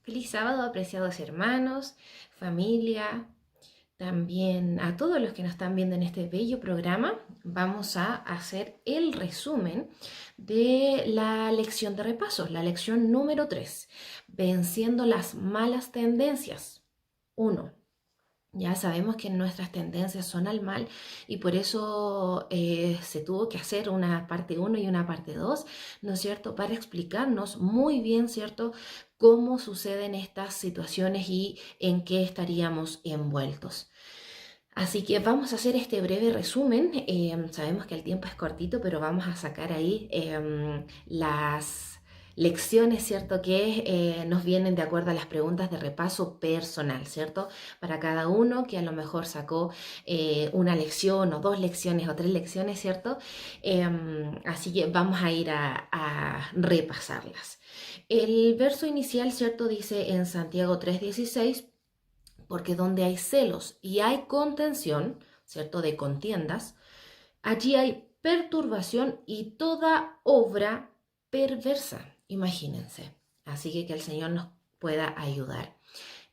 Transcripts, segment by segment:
Feliz sábado, apreciados hermanos, familia, también a todos los que nos están viendo en este bello programa. Vamos a hacer el resumen de la lección de repaso, la lección número 3, venciendo las malas tendencias. 1. Ya sabemos que nuestras tendencias son al mal y por eso se tuvo que hacer una parte uno y una parte 2, ¿no es cierto? Para explicarnos muy bien, ¿cierto? Cómo suceden estas situaciones y en qué estaríamos envueltos. Así que vamos a hacer este breve resumen. Sabemos que el tiempo es cortito, pero vamos a sacar ahí las lecciones, ¿cierto? Que nos vienen de acuerdo a las preguntas de repaso personal, ¿cierto? Para cada uno que a lo mejor sacó una lección o dos lecciones o tres lecciones, ¿cierto? Así que vamos a ir a repasarlas. El verso inicial, ¿cierto? Dice en Santiago 3:16, porque donde hay celos y hay contención, ¿cierto? De contiendas, allí hay perturbación y toda obra perversa. Imagínense. Así que el Señor nos pueda ayudar.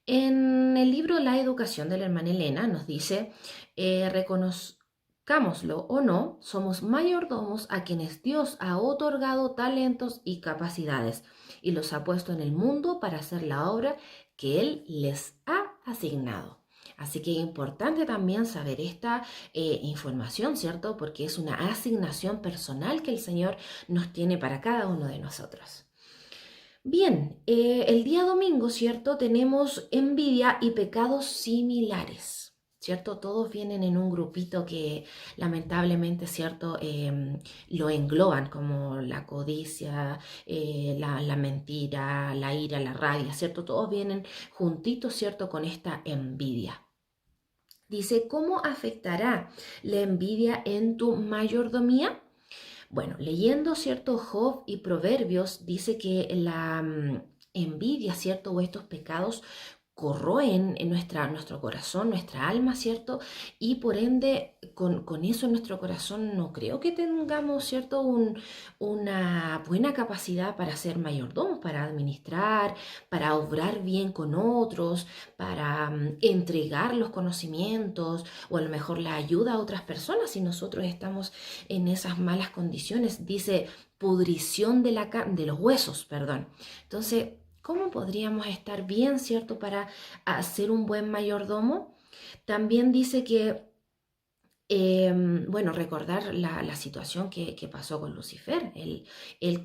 En el libro La Educación de la hermana Elena nos dice, reconozcámoslo o no, somos mayordomos a quienes Dios ha otorgado talentos y capacidades y los ha puesto en el mundo para hacer la obra que Él les ha asignado. Así que es importante también saber esta información, ¿cierto? Porque es una asignación personal que el Señor nos tiene para cada uno de nosotros. Bien, el día domingo, ¿cierto? Tenemos envidia y pecados similares, ¿cierto? Todos vienen en un grupito que lamentablemente, ¿cierto? Lo engloban como la codicia, la mentira, la ira, la rabia, ¿cierto? Todos vienen juntitos, ¿cierto? Con esta envidia. Dice, ¿cómo afectará la envidia en tu mayordomía? Bueno, leyendo, ¿cierto? Job y Proverbios dice que la envidia, ¿cierto? O estos pecados corroen en nuestro corazón, nuestra alma, ¿cierto? Y por ende, con eso en nuestro corazón no creo que tengamos, ¿cierto? Una buena capacidad para ser mayordomos, para administrar, para obrar bien con otros, para entregar los conocimientos o a lo mejor la ayuda a otras personas si nosotros estamos en esas malas condiciones. Dice pudrición de los huesos, perdón. Entonces, ¿cómo podríamos estar bien, cierto, para ser un buen mayordomo? También dice que, bueno, recordar la situación que pasó con Lucifer. Él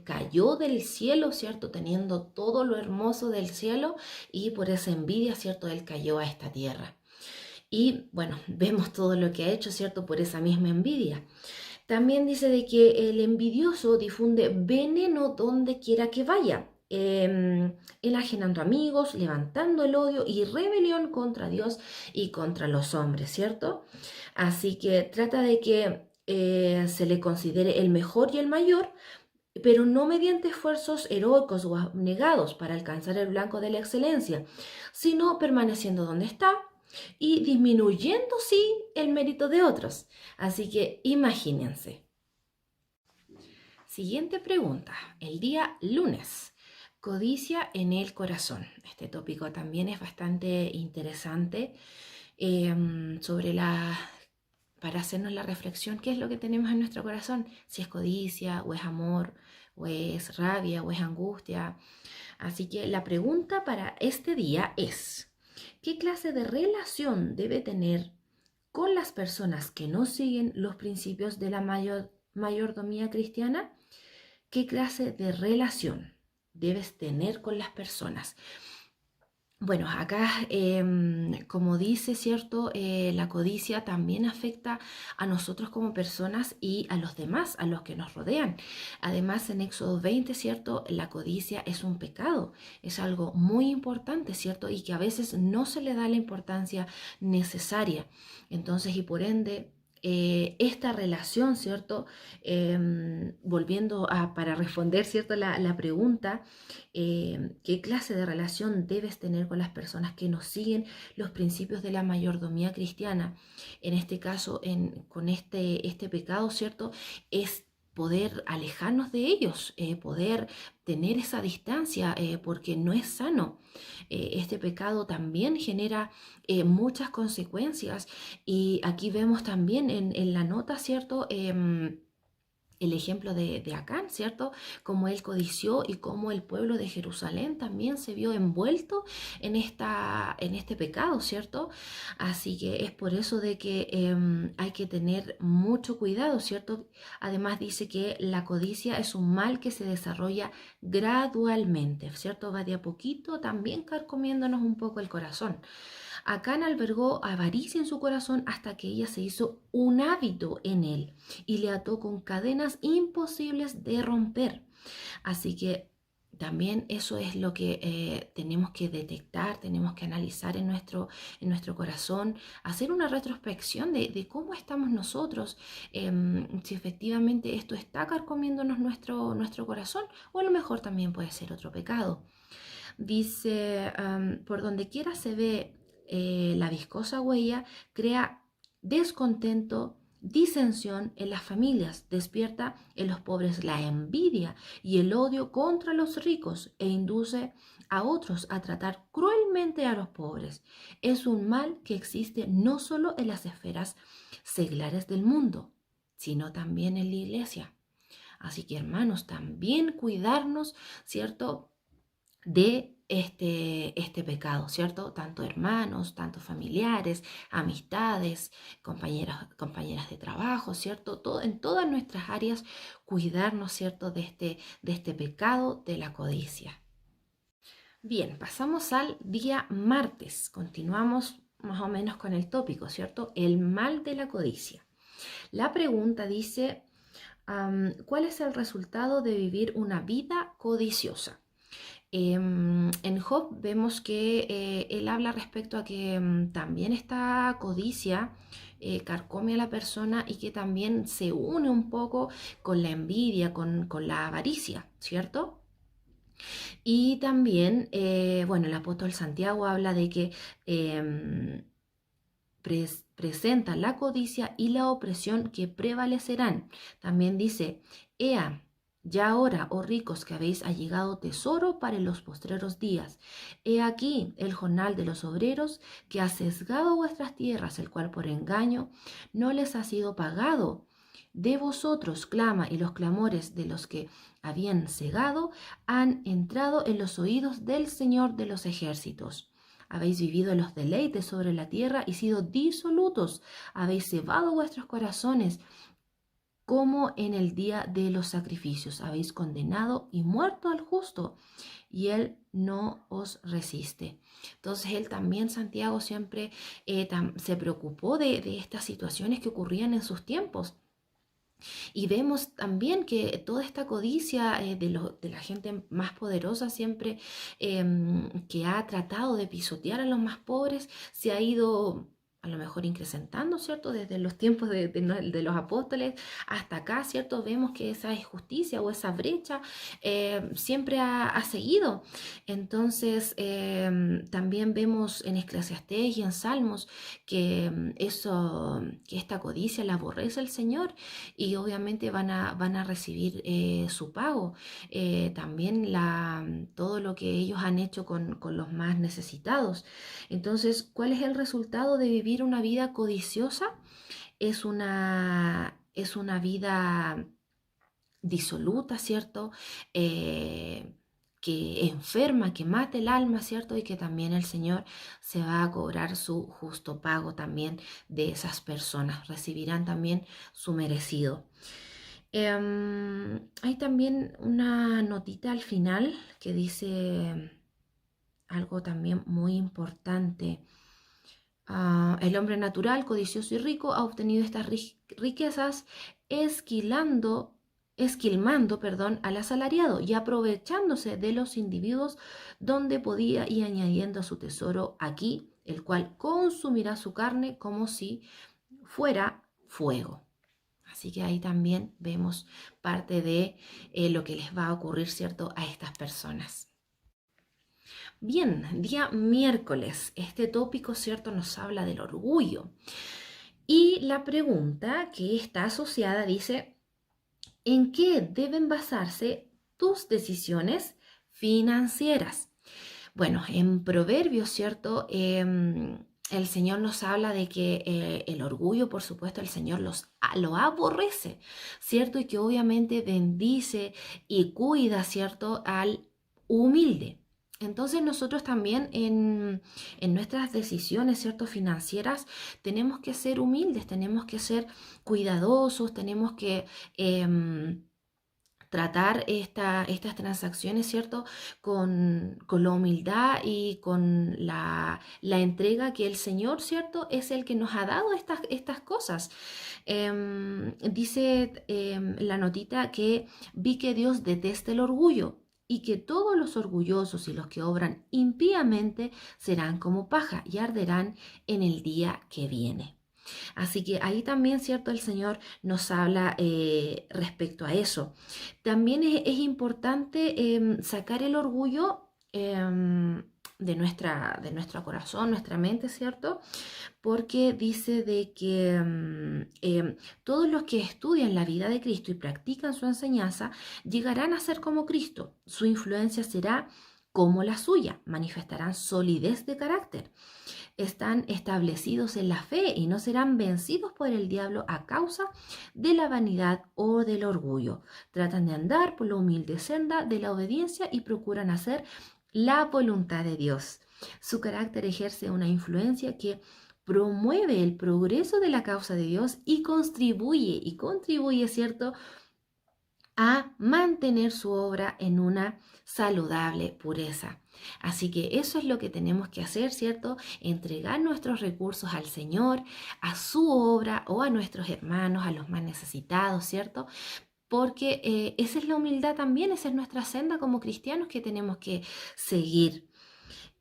cayó del cielo, ¿cierto? Teniendo todo lo hermoso del cielo y por esa envidia, ¿cierto? Él cayó a esta tierra. Y bueno, vemos todo lo que ha hecho, ¿cierto? Por esa misma envidia. También dice de que el envidioso difunde veneno donde quiera que vaya, enajenando amigos, levantando el odio y rebelión contra Dios y contra los hombres, ¿cierto? Así que trata de que se le considere el mejor y el mayor, pero no mediante esfuerzos heroicos o abnegados para alcanzar el blanco de la excelencia, sino permaneciendo donde está y disminuyendo, sí, el mérito de otros. Así que imagínense. Siguiente pregunta. El día lunes. Codicia en el corazón. Este tópico también es bastante interesante sobre para hacernos la reflexión, qué es lo que tenemos en nuestro corazón, si es codicia o es amor o es rabia o es angustia. Así que la pregunta para este día es, ¿qué clase de relación debe tener con las personas que no siguen los principios de la mayordomía cristiana? ¿Qué clase de relación debes tener con las personas? Bueno, acá, como dice, ¿cierto? La codicia también afecta a nosotros como personas y a los demás, a los que nos rodean. Además, en Éxodo 20, ¿cierto? La codicia es un pecado, es algo muy importante, ¿cierto? Y que a veces no se le da la importancia necesaria. Entonces, y por ende, esta relación, ¿cierto? Volviendo para responder, ¿cierto? La pregunta, ¿qué clase de relación debes tener con las personas que no siguen los principios de la mayordomía cristiana? En este caso, con este pecado, ¿cierto? Es poder alejarnos de ellos, poder tener esa distancia, porque no es sano. Este pecado también genera muchas consecuencias y aquí vemos también en la nota, ¿cierto? El ejemplo de Acán, ¿cierto? Cómo él codició y cómo el pueblo de Jerusalén también se vio envuelto en este pecado, ¿cierto? Así que es por eso de que hay que tener mucho cuidado, ¿cierto? Además dice que la codicia es un mal que se desarrolla gradualmente, ¿cierto? Va de a poquito también carcomiéndonos un poco el corazón. Acán albergó avaricia en su corazón hasta que ella se hizo un hábito en él y le ató con cadenas imposibles de romper. Así que también eso es lo que tenemos que detectar, tenemos que analizar en nuestro corazón, hacer una retrospección de cómo estamos nosotros, si efectivamente esto está carcomiéndonos nuestro corazón o a lo mejor también puede ser otro pecado. Dice, por donde quiera se ve la viscosa huella, crea descontento, disensión en las familias, despierta en los pobres la envidia y el odio contra los ricos e induce a otros a tratar cruelmente a los pobres. Es un mal que existe no solo en las esferas seglares del mundo, sino también en la iglesia. Así que hermanos, también cuidarnos, ¿cierto? De este pecado, ¿cierto? Tanto hermanos, tanto familiares, amistades, compañeras de trabajo, ¿cierto? En todas nuestras áreas, cuidarnos, ¿cierto? De este pecado de la codicia. Bien, pasamos al día martes. Continuamos más o menos con el tópico, ¿cierto? El mal de la codicia. La pregunta dice, ¿cuál es el resultado de vivir una vida codiciosa? En Job vemos que él habla respecto a que también esta codicia carcome a la persona y que también se une un poco con la envidia, con la avaricia, ¿cierto? Y también, bueno, el apóstol Santiago habla de que presenta la codicia y la opresión que prevalecerán. También dice, Ea, ya ahora, oh ricos, que habéis allegado tesoro para los postreros días. He aquí el jornal de los obreros que ha sesgado vuestras tierras, el cual por engaño no les ha sido pagado. De vosotros clama y los clamores de los que habían cegado han entrado en los oídos del Señor de los ejércitos. Habéis vivido los deleites sobre la tierra y sido disolutos. Habéis cebado vuestros corazones como en el día de los sacrificios. Habéis condenado y muerto al justo y él no os resiste. Entonces él también, Santiago, siempre se preocupó de estas situaciones que ocurrían en sus tiempos. Y vemos también que toda esta codicia de la gente más poderosa siempre que ha tratado de pisotear a los más pobres se ha ido a lo mejor incrementando, ¿cierto? Desde los tiempos de los apóstoles hasta acá, ¿cierto? Vemos que esa injusticia o esa brecha siempre ha seguido. Entonces, también vemos en Eclesiastés y en Salmos que que esta codicia la aborrece el Señor y obviamente van a recibir su pago. También todo lo que ellos han hecho con los más necesitados. Entonces, ¿cuál es el resultado de vivir una vida codiciosa? Es una vida disoluta, ¿cierto? Que enferma, que mata el alma, ¿cierto? Y que también el Señor se va a cobrar su justo pago también de esas personas. Recibirán también su merecido. Hay también una notita al final que dice algo también muy importante. El hombre natural, codicioso y rico ha obtenido estas riquezas esquilmando, al asalariado y aprovechándose de los individuos donde podía y añadiendo a su tesoro aquí, el cual consumirá su carne como si fuera fuego. Así que ahí también vemos parte de lo que les va a ocurrir, ¿cierto?, a estas personas. Bien, día miércoles. Este tópico, ¿cierto?, nos habla del orgullo. Y la pregunta que está asociada dice, ¿En qué deben basarse tus decisiones financieras? Bueno, en Proverbios, ¿cierto? El Señor nos habla de que el orgullo, por supuesto, el Señor lo aborrece, ¿cierto? Y que obviamente bendice y cuida, ¿cierto? Al humilde. Entonces nosotros también en nuestras decisiones, ¿cierto? Financieras, tenemos que ser humildes, tenemos que ser cuidadosos, tenemos que tratar estas transacciones, ¿cierto? Con la humildad y con la entrega que el Señor, ¿cierto? Es el que nos ha dado estas cosas. Dice la notita que vi que Dios detesta el orgullo y que todos los orgullosos y los que obran impíamente serán como paja y arderán en el día que viene. Así que ahí también, ¿cierto? El Señor nos habla respecto a eso. También es importante sacar el orgullo de nuestro corazón, nuestra mente, ¿cierto? Porque dice de que todos los que estudian la vida de Cristo y practican su enseñanza llegarán a ser como Cristo. Su influencia será como la suya, manifestarán solidez de carácter, están establecidos en la fe y no serán vencidos por el diablo a causa de la vanidad o del orgullo. Tratan de andar por la humilde senda de la obediencia y procuran hacer la voluntad de Dios. Su carácter ejerce una influencia que promueve el progreso de la causa de Dios y contribuye, ¿cierto?, a mantener su obra en una saludable pureza. Así que eso es lo que tenemos que hacer, ¿cierto? Entregar nuestros recursos al Señor, a su obra o a nuestros hermanos, a los más necesitados, ¿cierto? Porque esa es la humildad también, esa es nuestra senda como cristianos que tenemos que seguir.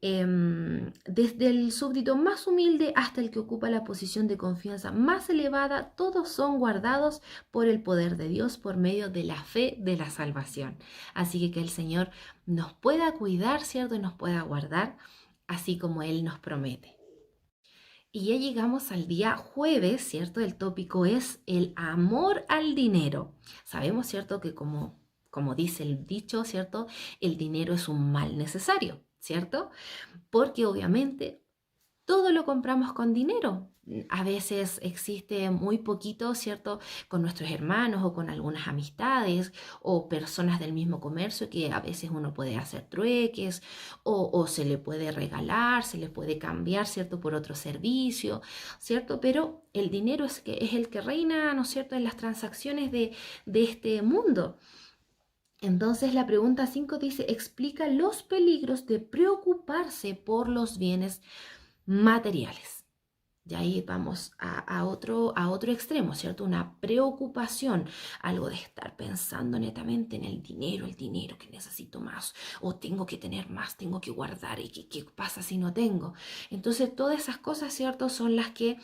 Desde el súbdito más humilde hasta el que ocupa la posición de confianza más elevada, todos son guardados por el poder de Dios por medio de la fe de la salvación. Así que el Señor nos pueda cuidar, ¿cierto? Y nos pueda guardar, así como Él nos promete. Y ya llegamos al día jueves, ¿cierto? El tópico es el amor al dinero. Sabemos, ¿cierto? Que como dice el dicho, ¿cierto? El dinero es un mal necesario, ¿cierto? Porque obviamente todo lo compramos con dinero. A veces existe muy poquito, ¿cierto? Con nuestros hermanos o con algunas amistades o personas del mismo comercio que a veces uno puede hacer trueques o se le puede regalar, se le puede cambiar, ¿cierto? Por otro servicio, ¿cierto? Pero el dinero es el que reina, ¿no es cierto?, en las transacciones de este mundo. Entonces la pregunta 5 dice, explica los peligros de preocuparse por los bienes materiales. Y ahí vamos a otro extremo, ¿cierto? Una preocupación, algo de estar pensando netamente en el dinero que necesito más, o tengo que tener más, tengo que guardar, y qué pasa si no tengo. Entonces todas esas cosas, ¿cierto? Son las que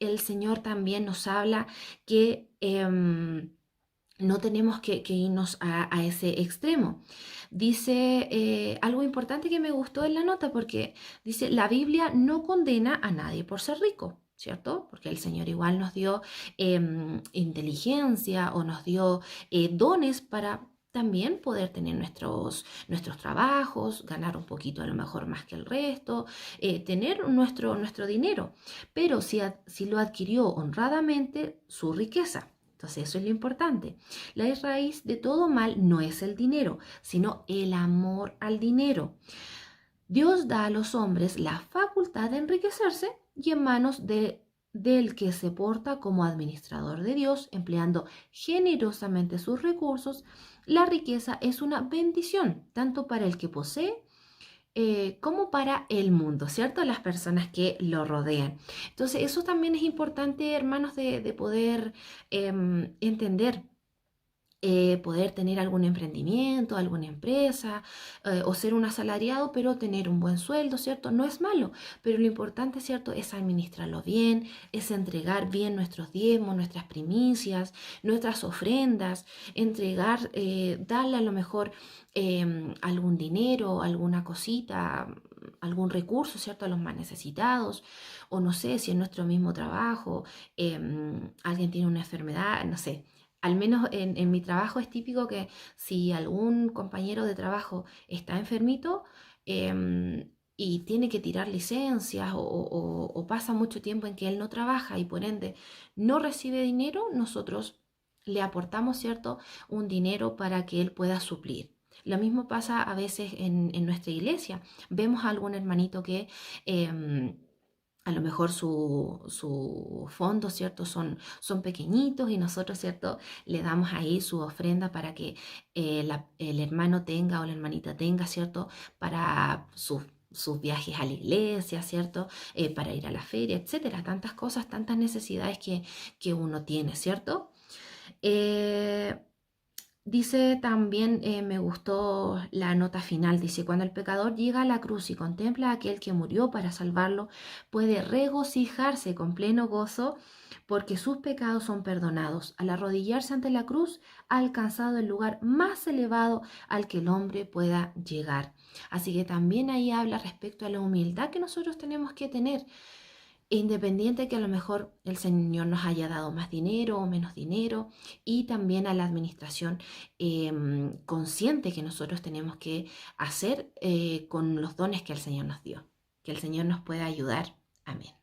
el Señor también nos habla que no tenemos que irnos a ese extremo. Dice algo importante que me gustó en la nota, porque dice, la Biblia no condena a nadie por ser rico, ¿cierto? Porque el Señor igual nos dio inteligencia o nos dio dones para también poder tener nuestros trabajos, ganar un poquito a lo mejor más que el resto, tener nuestro dinero, pero si lo adquirió honradamente, su riqueza. Entonces eso es lo importante. La raíz de todo mal no es el dinero, sino el amor al dinero. Dios da a los hombres la facultad de enriquecerse y en manos del que se porta como administrador de Dios, empleando generosamente sus recursos, la riqueza es una bendición, tanto para el que posee como para el mundo, ¿cierto? Las personas que lo rodean. Entonces, eso también es importante, hermanos, de poder entender. Poder tener algún emprendimiento, alguna empresa o ser un asalariado, pero tener un buen sueldo, ¿cierto? No es malo, pero lo importante, ¿cierto?, es administrarlo bien, es entregar bien nuestros diezmos, nuestras primicias, nuestras ofrendas, entregar, darle a lo mejor algún dinero, alguna cosita, algún recurso, ¿cierto?, a los más necesitados, o no sé, si en nuestro mismo trabajo alguien tiene una enfermedad, no sé, al menos en mi trabajo es típico que si algún compañero de trabajo está enfermito, y tiene que tirar licencias o pasa mucho tiempo en que él no trabaja y por ende no recibe dinero, nosotros le aportamos, ¿cierto?, un dinero para que él pueda suplir. Lo mismo pasa a veces en nuestra iglesia. Vemos a algún hermanito que a lo mejor su fondo, ¿cierto? Son pequeñitos y nosotros, ¿cierto? Le damos ahí su ofrenda para que el hermano tenga o la hermanita tenga, ¿cierto? Para sus viajes a la iglesia, ¿cierto? Para ir a la feria, etcétera. Tantas cosas, tantas necesidades que uno tiene, ¿cierto? Eh, Dice también, me gustó la nota final, dice, cuando el pecador llega a la cruz y contempla a aquel que murió para salvarlo, puede regocijarse con pleno gozo porque sus pecados son perdonados. Al arrodillarse ante la cruz, ha alcanzado el lugar más elevado al que el hombre pueda llegar. Así que también ahí habla respecto a la humildad que nosotros tenemos que tener. Independiente que a lo mejor el Señor nos haya dado más dinero o menos dinero, y también a la administración consciente que nosotros tenemos que hacer con los dones que el Señor nos dio. Que el Señor nos pueda ayudar. Amén.